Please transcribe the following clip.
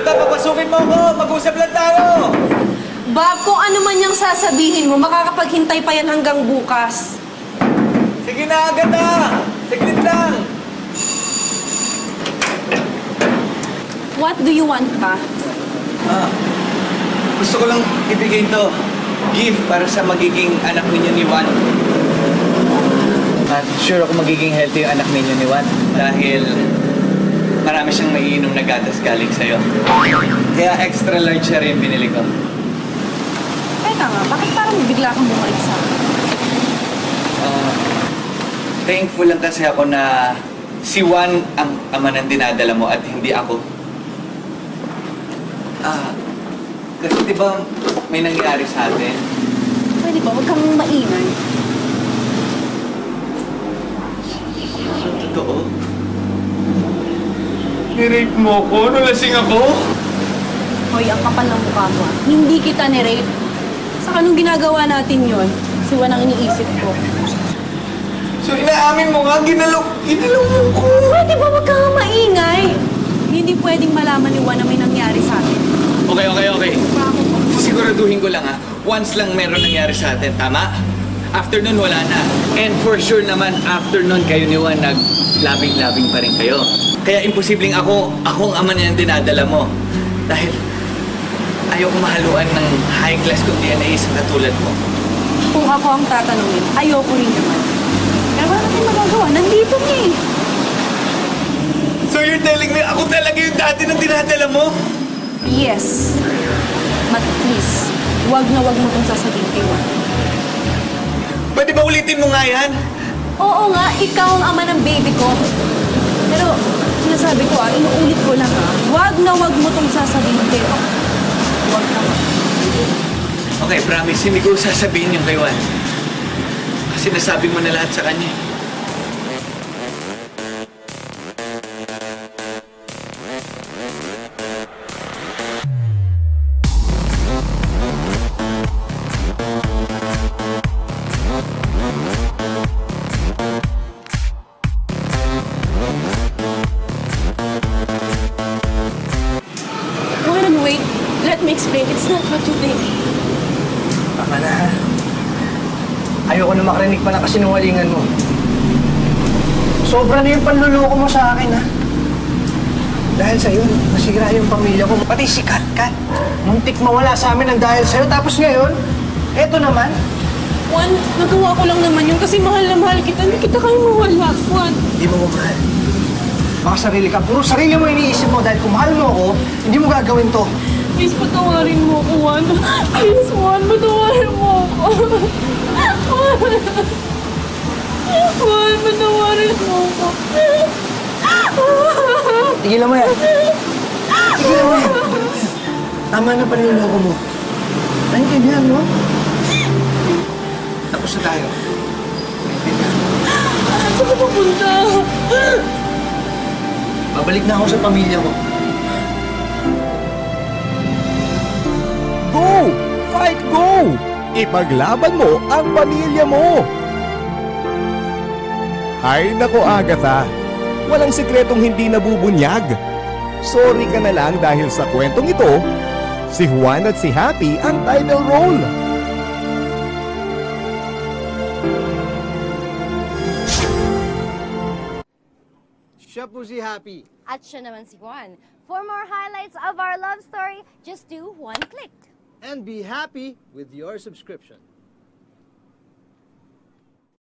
Agatha, papasukin mo ako! Mag-usap lang tayo! Bob, kung ano man yung sasabihin mo, makakapaghintay pa yan hanggang bukas. Sige na, Agatha! Saglit lang! What do you want pa? Gusto ko lang ibigay to. Gift para sa magiging anak ninyo ni Juan. At sure ako magiging healthy yung anak ninyo ni Juan. Dahil marami siyang maiinom na gatas galing sa'yo. Kaya extra large siya rin binili ko. Teka nga, bakit parang bigla kang bumalik sa akin? Thankful lang kasi ako na si Juan ang ama ng dinadala mo at hindi ako. Kasi di ba may nangyari sa atin? Pwede ba? Huwag kang maingay. So, totoo? Nirape mo ko? Nalasing ako? Hoy, ang kapal ng mukha mo. Hindi kita ni-rape. Saka nung ginagawa natin yon, si Juan ang iniisip ko. So, inaamin mo nga, ginalaw mo ko. Pwede ba huwag kang maingay? Hindi pwedeng malaman ni Juan na may nangyari sa atin. Okay. Siguraduhin ko lang once lang meron nangyari sa atin, tama? After nun, wala na. And for sure naman, after nun, kayo ni Juan, nag-labing-labing pa rin kayo. Kaya imposibleng ako ang ama niya ang dinadala mo. Dahil ayoko mahaluan ng high-class kung DNA sa katulad mo. Kung ako ang tatanungin, ayoko rin naman. Pero wala natin magagawa. Nandito niya eh. So you're telling me ako talaga yung dati ng dinadala mo? Yes. But please, wag na wag mo itong sasabihin kay Juan. Pwede ba ulitin mo nga yan? Oo nga, ikaw ang ama ng baby ko. Pero, sinasabi ko inuulit ko lang wag na wag mo itong sasabihin kay Juan. Wag na wag. Okay, promise, hindi ko sasabihin yung kay Juan. Kasi nasabi mo na lahat sa kanya. Wait, let me explain. It's not what you think. Tama na ha. Ayoko na makarinig pa ng kasinungalingan mo. Sobra na yung panluloko mo sa akin ha. Dahil sa'yo, nasira yung pamilya ko. Pati si Kat. Muntik mawala sa amin ang dahil sa'yo. Tapos ngayon, eto naman. Juan, nagawa ko lang naman yun kasi mahal na mahal kita. Hindi kita kayo mawala, Juan. Hindi mo mahal. Baka sarili ka. Puro sarili mo iniisip mo dahil kung mahal mo ako, hindi mo gagawin to. Please, patawarin mo ako, Juan. Please, Juan, patawarin mo ako. Juan, patawarin mo ako. Tigilan mo yan. Tigilan mo yan. Tama na pa niloloko mo. Naintindihan mo? Tapos na tayo. Naintindihan mo? Saan ka pupunta? Babalik na ako sa pamilya ko. Go! Fight, go! Ipaglaban mo ang pamilya mo! Ay nako, Agatha. Walang sikretong hindi nabubunyag. Sorry ka na lang dahil sa kwentong ito, si Juan at si Happy ang title role. Siya po si Happy. At siya naman si Juan. For more highlights of our love story, just do one click. And be happy with your subscription.